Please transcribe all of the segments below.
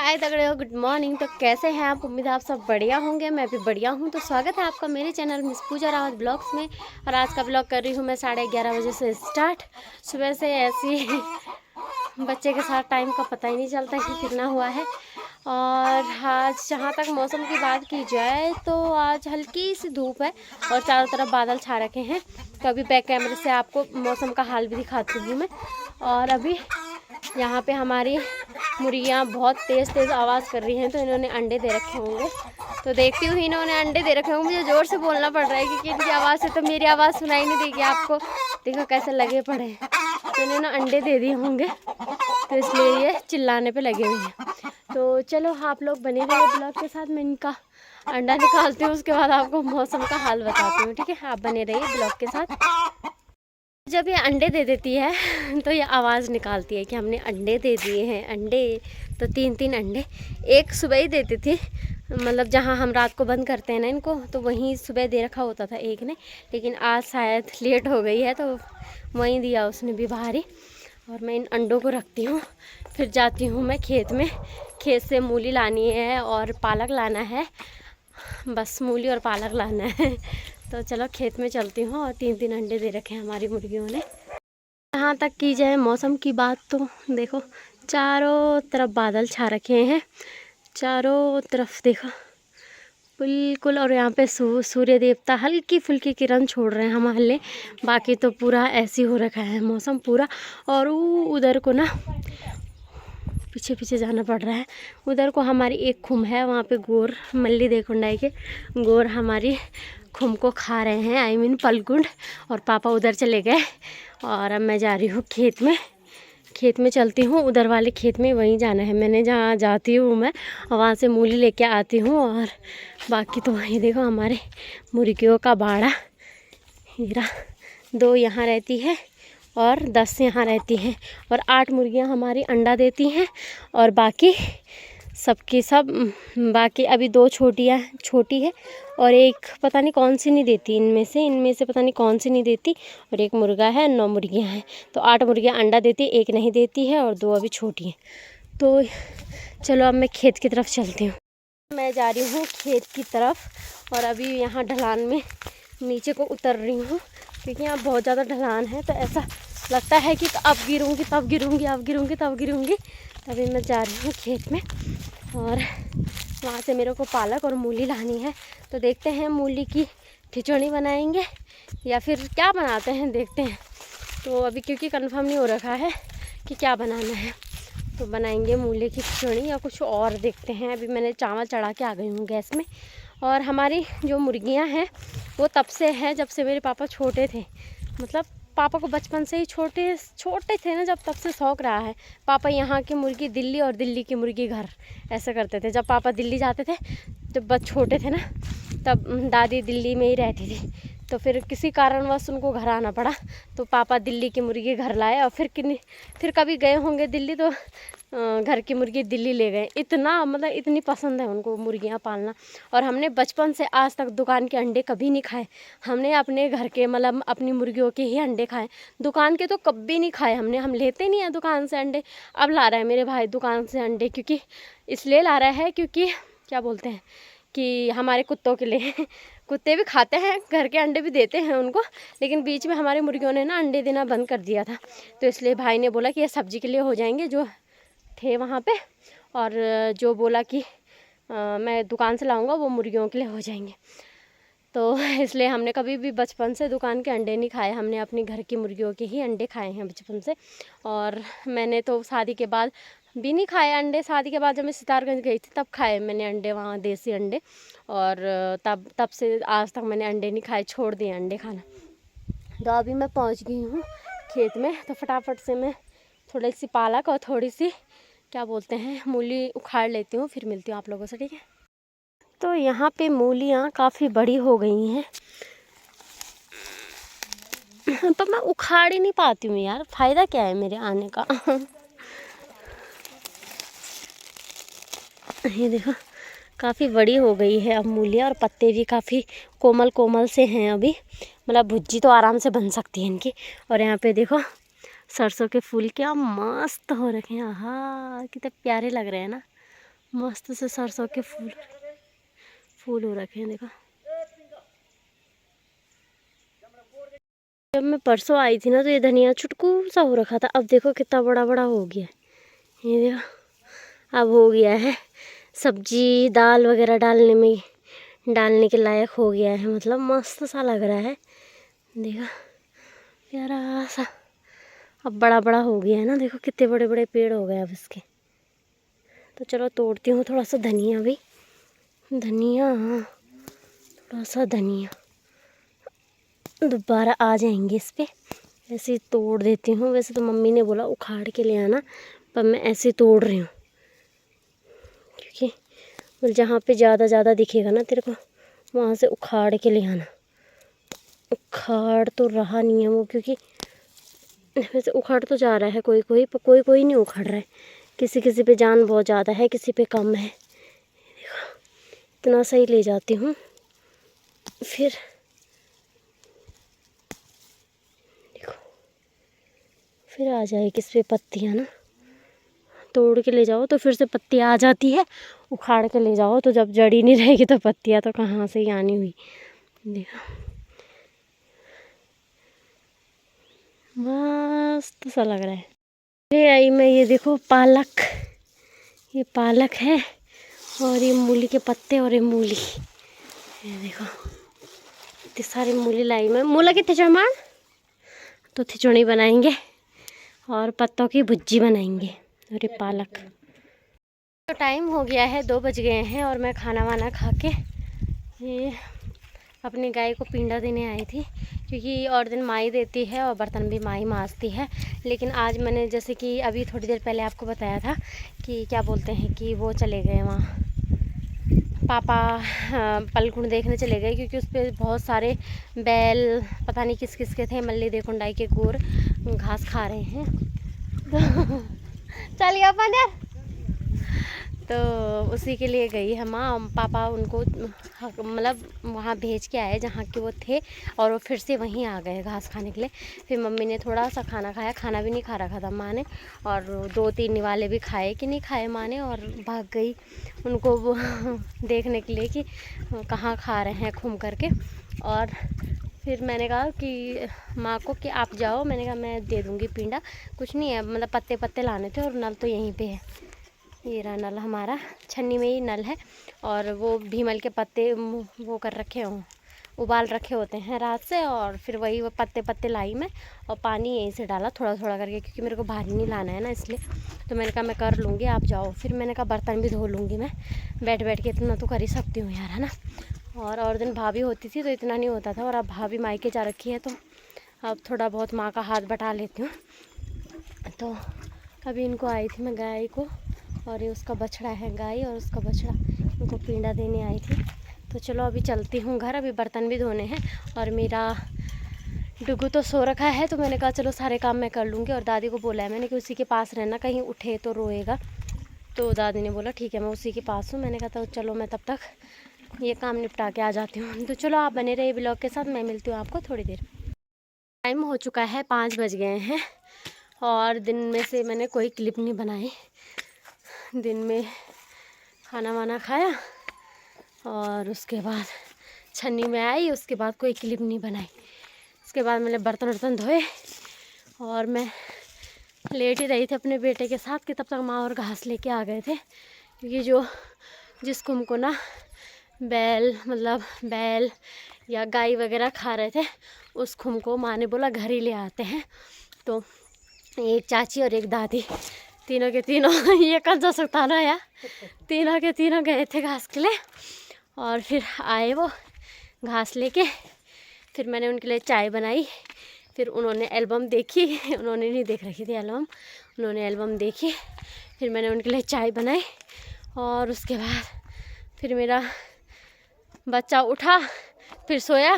हाय तगड़े हो, good morning. तो कैसे हैं आप? उम्मीद है आप सब बढ़िया होंगे। मैं भी बढ़िया हूँ। तो स्वागत है आपका मेरे चैनल मिस पूजा रावत ब्लॉग्स में। और आज का ब्लॉग कर रही हूँ मैं 11:30 बजे से स्टार्ट। सुबह से ऐसी बच्चे के साथ टाइम का पता ही नहीं चलता कि कितना हुआ है। और आज जहाँ तक मौसम की बात की जाए तो आज हल्की सी धूप है और चारों तरफ बादल छा रखे हैं। तो अभी बैक कैमरे से आपको मौसम का हाल भी दिखाती हूँ मैं। और अभी यहाँ पे हमारी मुर्गियाँ बहुत तेज़ तेज़ आवाज़ कर रही हैं, तो इन्होंने अंडे दे रखे होंगे। तो देखती हूँ इन्होंने अंडे दे रखे होंगे। मुझे ज़ोर से बोलना पड़ रहा है क्योंकि इनकी आवाज़ से तो मेरी आवाज़ सुनाई नहीं देगी आपको। देखो कैसे लगे पड़े हैं। तो इन्होंने अंडे दे दिए होंगे, तो इसलिए ये चिल्लाने पे लगे हुए हैं। तो चलो आप लोग बने रहिए ब्लॉग के साथ। मैं इनका अंडा निकालती हूँ, उसके बाद आपको मौसम का हाल बताती हूँ। ठीक है, आप बने रहिए ब्लॉग के साथ। जब ये अंडे दे देती है तो ये आवाज़ निकालती है कि हमने अंडे दे दिए हैं। अंडे तो 3-3 अंडे एक सुबह ही देती थी, मतलब जहाँ हम रात को बंद करते हैं ना इनको, तो वहीं सुबह दे रखा होता था एक ने। लेकिन आज शायद लेट हो गई है तो वहीं दिया उसने भी बाहर ही। और मैं इन अंडों को रखती हूँ, फिर जाती हूँ मैं खेत में। खेत से मूली लानी है और पालक लाना है, बस मूली और पालक लाना है। तो चलो खेत में चलती हूँ। और 3-3 अंडे दे रखे हैं हमारी मुर्गियों ने। यहाँ तक की जाए मौसम की बात तो देखो चारों तरफ बादल छा रखे हैं, चारों तरफ देखो बिल्कुल। और यहाँ पे सूर्य देवता हल्की फुल्की किरण छोड़ रहे हैं हमारे लिए। बाकी तो पूरा ऐसी हो रखा है मौसम पूरा। और उधर को ना पीछे पीछे जाना पड़ रहा है। उधर को हमारी एक खुम है, वहाँ पे गोर मल्ली देखुंडाई के गोर हमारी खुम को खा रहे हैं, आई मीन पलकुंड। और पापा उधर चले गए और अब मैं जा रही हूँ खेत में। खेत में चलती हूँ, उधर वाले खेत में वहीं जाना है मैंने, जहाँ जाती हूँ मैं वहाँ से मूली लेके आती हूँ। और बाकी तो वहीं देखो हमारे मुर्गियों का बाड़ा हीरा 2 यहाँ रहती है और 10 यहाँ रहती हैं। और 8 मुर्गियाँ हमारी अंडा देती हैं। और बाकी सबकी सब बाकी अभी 2 छोटी है और एक पता नहीं कौन सी नहीं देती। इनमें से पता नहीं कौन सी नहीं देती। और एक मुर्गा है, 9 मुर्गियाँ हैं। तो 8 मुर्गियाँ अंडा देती, एक नहीं देती है और 2 अभी छोटी हैं। तो चलो अब मैं खेत की तरफ चलती हूँ। मैं जा रही हूँ खेत की तरफ और अभी यहाँ ढलान में नीचे को उतर रही हूँ क्योंकि यहाँ बहुत ज़्यादा ढलान है। तो ऐसा लगता है कि अब गिरूँगी तब गिरूँगी, अब गिरूँगी तब गिरूँगी। तभी मैं जा रही हूँ खेत में और वहाँ से मेरे को पालक और मूली लानी है। तो देखते हैं मूली की खिचड़ी बनाएंगे या फिर क्या बनाते हैं, देखते हैं। तो अभी क्योंकि कंफर्म नहीं हो रखा है कि क्या बनाना है, तो बनाएंगे मूली की खिचड़ी या कुछ और, देखते हैं। अभी मैंने चावल चढ़ा के आ गई हूँ गैस में। और हमारी जो मुर्गियाँ हैं वो तब से है जब से मेरे पापा छोटे थे, मतलब पापा को बचपन से ही छोटे थे ना, जब तब से शौक़ रहा है। पापा यहाँ की मुर्गी दिल्ली और दिल्ली की मुर्गी घर, ऐसा करते थे। जब पापा दिल्ली जाते थे, जब बस छोटे थे ना, तब दादी दिल्ली में ही रहती थी। तो फिर किसी कारणवश उनको घर आना पड़ा, तो पापा दिल्ली की मुर्गी घर लाए। और फिर कभी गए होंगे दिल्ली तो घर की मुर्गी दिल्ली ले गए। इतना मतलब इतनी पसंद है उनको मुर्गियाँ पालना। और हमने बचपन से आज तक दुकान के अंडे कभी नहीं खाए। हमने अपने घर के मतलब अपनी मुर्गियों के ही अंडे खाए, दुकान के तो कभी नहीं खाए हमने। हम लेते नहीं हैं दुकान से अंडे। अब ला रहा है मेरे भाई दुकान से अंडे, क्योंकि इसलिए ला रहा है क्योंकि क्या बोलते हैं कि हमारे कुत्तों के लिए कुत्ते भी खाते हैं, घर के अंडे भी देते हैं उनको। लेकिन बीच में हमारी मुर्गियों ने ना अंडे देना बंद कर दिया था, तो इसलिए भाई ने बोला कि ये सब्जी के लिए हो जाएंगे जो थे वहाँ पे, और जो बोला कि मैं दुकान से लाऊंगा वो मुर्गियों के लिए हो जाएंगे। तो इसलिए हमने कभी भी बचपन से दुकान के अंडे नहीं खाए, हमने अपनी घर की मुर्गियों के ही अंडे खाए हैं बचपन से। और मैंने तो शादी के बाद भी नहीं खाए अंडे। शादी के बाद जब मैं सितारगंज गई थी तब खाए मैंने अंडे, वहाँ देसी अंडे। और तब से आज तक मैंने अंडे नहीं खाए, छोड़ दिए अंडे खाना। तो अभी मैं पहुँच गई हूँ खेत में, तो फटाफट से मैं थोड़ी सी पालक और थोड़ी सी क्या बोलते हैं मूली उखाड़ लेती हूँ, फिर मिलती हूँ आप लोगों से, ठीक है। तो यहाँ पे मूलियाँ काफ़ी बड़ी हो गई हैं, पर मैं उखाड़ ही नहीं पाती हूँ यार, फ़ायदा क्या है मेरे आने का। ये देखो काफ़ी बड़ी हो गई है अब मूलियाँ, और पत्ते भी काफ़ी कोमल कोमल से हैं अभी, मतलब भुज्जी तो आराम से बन सकती है इनकी। और यहाँ पे देखो सरसों के फूल क्या मस्त हो रखे हैं, हाँ कितने प्यारे लग रहे हैं ना। मस्त से सरसों के फूल हो रखे हैं, देखो। जब मैं परसों आई थी ना तो ये धनिया छुटकू सा हो रखा था, अब देखो कितना बड़ा बड़ा हो गया है। ये देखो अब हो गया है, सब्जी दाल वगैरह डालने के लायक हो गया है, मतलब मस्त सा लग रहा है, देखो प्यारा सा। अब बड़ा बड़ा हो गया है ना, देखो कितने बड़े बड़े पेड़ हो गए अब इसके। तो चलो तोड़ती हूँ थोड़ा सा धनिया भी, धनिया थोड़ा सा धनिया दोबारा आ जाएंगे इस पे। ऐसे ही तोड़ देती हूँ। वैसे तो मम्मी ने बोला उखाड़ के ले आना, पर मैं ऐसे तोड़ रही हूँ क्योंकि जहाँ पे ज़्यादा दिखेगा ना तेरे को वहाँ से उखाड़ के ले आना। उखाड़ तो रहा नहीं है वो, क्योंकि वैसे उखाड़ तो जा रहा है कोई पर कोई नहीं उखाड़ रहा है। किसी पे जान बहुत ज़्यादा है, किसी पे कम है। देखो इतना सही ले जाती हूँ, फिर देखो फिर आ जाए किस पे पत्तियाँ ना। तोड़ के ले जाओ तो फिर से पत्तियाँ आ जाती है, उखाड़ के ले जाओ तो जब जड़ी नहीं रहेगी तो पत्तियाँ तो कहाँ से ही आनी हुई। देखो मस्त सा लग रहा है। ले आई मैं ये देखो पालक, ये पालक है और ये मूली के पत्ते और ये मूली, ये देखो इतनी सारी मूली लाई मैं। मूला की खिचड़ी तो खिचड़ी बनाएंगे और पत्तों की भुज्जी बनाएंगे। और ये पालक। तो टाइम हो गया है, 2 बज गए हैं और मैं खाना वाना खा के ये अपनी गाय को पिंडा देने आई थी, क्योंकि और दिन माई देती है और बर्तन भी माई मांजती है। लेकिन आज मैंने जैसे कि अभी थोड़ी देर पहले आपको बताया था कि क्या बोलते हैं कि वो चले गए वहाँ पापा पलकुंड देखने चले गए, क्योंकि उस पर बहुत सारे बैल पता नहीं किस किस के थे, मल्ली देखुंडाई के गोर घास खा रहे हैं। तो चलिए अपन यार, तो उसी के लिए गई है माँ। पापा उनको मतलब वहाँ भेज के आए जहाँ के वो थे, और वो फिर से वहीं आ गए घास खाने के लिए। फिर मम्मी ने थोड़ा सा खाना खाया, खाना भी नहीं खा रखा था माँ ने, और 2-3 निवाले भी खाए कि नहीं खाए माँ ने, और भाग गई उनको वो देखने के लिए कि कहाँ खा रहे हैं घूम करके। और फिर मैंने कहा कि माँ को कि आप जाओ, मैंने कहा मैं दे दूँगी पिंडा, कुछ नहीं है, मतलब पत्ते लाने थे और नल तो यहीं पे है। ये रहा नल हमारा, छन्नी में ही नल है, और वो भीमल के पत्ते वो कर रखे हों, उबाल रखे होते हैं रात से, और फिर वही वो पत्ते लाई मैं और पानी यहीं से डाला थोड़ा थोड़ा करके, क्योंकि मेरे को भारी नहीं लाना है ना इसलिए। तो मैंने कहा मैं कर लूँगी, आप जाओ। फिर मैंने कहा बर्तन भी धो लूँगी मैं, बैठ के इतना तो कर ही सकती हूँ यार, है ना। और दिन भाभी होती थी तो इतना नहीं होता था, और अब भाभी मायके जा रखी है तो अब थोड़ा बहुत माँ का हाथ बटा लेती हूँ। तो अभी इनको आई थी मैं गाय को, और ये उसका बछड़ा है गाय और उसका बछड़ा, उनको पिंडा देने आई थी। तो चलो अभी चलती हूँ घर, अभी बर्तन भी धोने हैं, और मेरा डुगू तो सो रखा है, तो मैंने कहा चलो सारे काम मैं कर लूँगी। और दादी को बोला है मैंने कि उसी के पास रहना, कहीं उठे तो रोएगा। तो दादी ने बोला ठीक है मैं उसी के पास हूँ। मैंने कहा तो चलो मैं तब तक ये काम निपटा के आ जाती हूँ। तो चलो आप बने रहिए ब्लॉग के साथ, मैं मिलती हूँ आपको थोड़ी देर। टाइम हो चुका है, 5 बज गए हैं, और दिन में से मैंने कोई क्लिप नहीं बनाई। दिन में खाना वाना खाया और उसके बाद छन्नी में आई, उसके बाद कोई क्लिप नहीं बनाई। उसके बाद मैंने बर्तन धोए और मैं लेट ही रही थी अपने बेटे के साथ कि तब तक माँ और घास लेके आ गए थे, क्योंकि जिस कुम को ना बैल या गाय वगैरह खा रहे थे, उस खुम को माँ ने बोला घर ही ले आते हैं। तो एक चाची और एक दादी, तीनों के तीनों ये कौन सा सुल्ताना या तीनों के तीनों गए थे घास के लिए, और फिर आए वो घास लेके। फिर मैंने उनके लिए चाय बनाई, फिर उन्होंने एल्बम देखी, उन्होंने नहीं देख रखी थी एल्बम, उन्होंने एल्बम देखी। फिर मैंने उनके लिए चाय बनाई, और उसके बाद फिर मेरा बच्चा उठा, फिर सोया,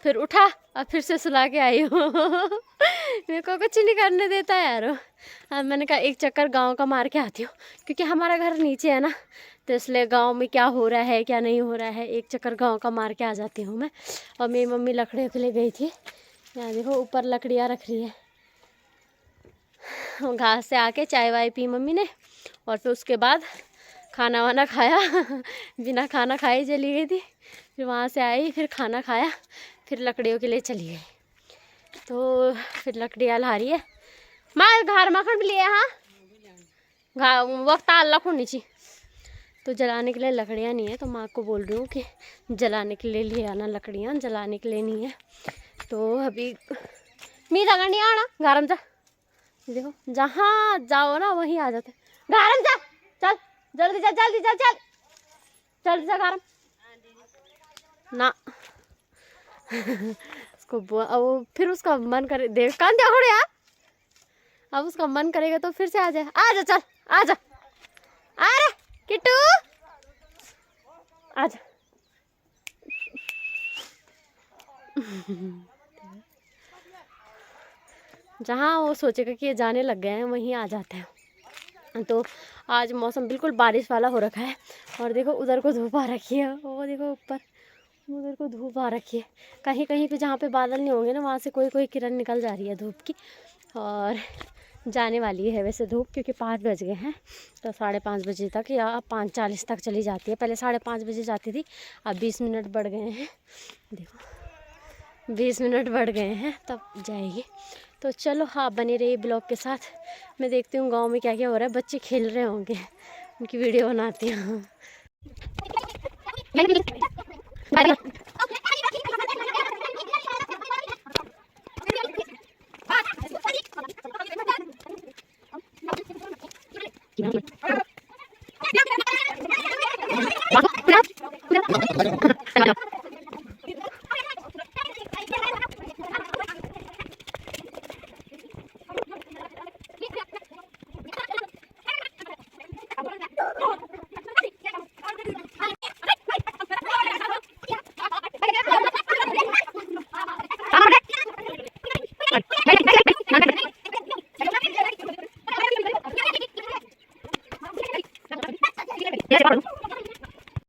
फिर उठा और फिर से सुला के आई हूँ। मेरे को कुछ नहीं करने देता यार। अब मैंने कहा एक चक्कर गांव का मार के आती हूँ, क्योंकि हमारा घर नीचे है ना, तो इसलिए गांव में क्या हो रहा है क्या नहीं हो रहा है, एक चक्कर गांव का मार के आ जाती हूँ मैं। और मेरी मम्मी लकड़ियों के लिए गई थी, यहाँ देखो ऊपर लकड़ियाँ रख रही है। घास से आके चाय वाय पी मम्मी ने, और फिर उसके बाद खाना वाना खाया बिना खाना खाए चली गई थी। फिर वहाँ से आई, फिर खाना खाया, फिर लकड़ियों के लिए चली गई। तो फिर लकड़ियाँ ला रही है माँ, घर मखन भी लिए। हाँ वक्त अल्लाह को नीचे। तो जलाने के लिए लकड़ियाँ नहीं है, तो माँ को बोल रही हूँ कि जलाने के लिए ले आना लकड़ियाँ, जलाने के लिए नहीं है। तो अभी मीठा का नहीं आना, गारम जा। देखो जहाँ जाओ ना वहीं आ जाते। गारम जा, चल जल्दी जा, जल्दी जा, चल जल्दी जा गारम ना। उसको अब फिर उसका मन करे, देख कान क्या हो यार। अब उसका मन करेगा तो फिर से आ जाए। आ जा, चल आ जा, अरे किट्टू आ जा। जहाँ वो सोचेगा कि ये जाने लग गए हैं वहीं आ जाते हैं। तो आज मौसम बिल्कुल बारिश वाला हो रखा है। और देखो उधर को धूप आ रखी है, वो देखो ऊपर उधर को धूप आ रखी है। कहीं कहीं पे जहाँ पे बादल नहीं होंगे ना वहाँ से कोई कोई किरण निकल जा रही है धूप की। और जाने वाली है वैसे धूप, क्योंकि 5 बज गए हैं। तो 5:30 बजे तक या 5:40 तक चली जाती है। पहले 5:30 बजे जाती थी, अब 20 मिनट बढ़ गए हैं। देखो 20 मिनट बढ़ गए हैं तब जाएगी। तो चलो हाँ, बने रहिए ब्लॉग के साथ। मैं देखती हूँ गांव में क्या क्या हो रहा है। बच्चे खेल रहे होंगे, उनकी वीडियो बनाती हूँ। Yes,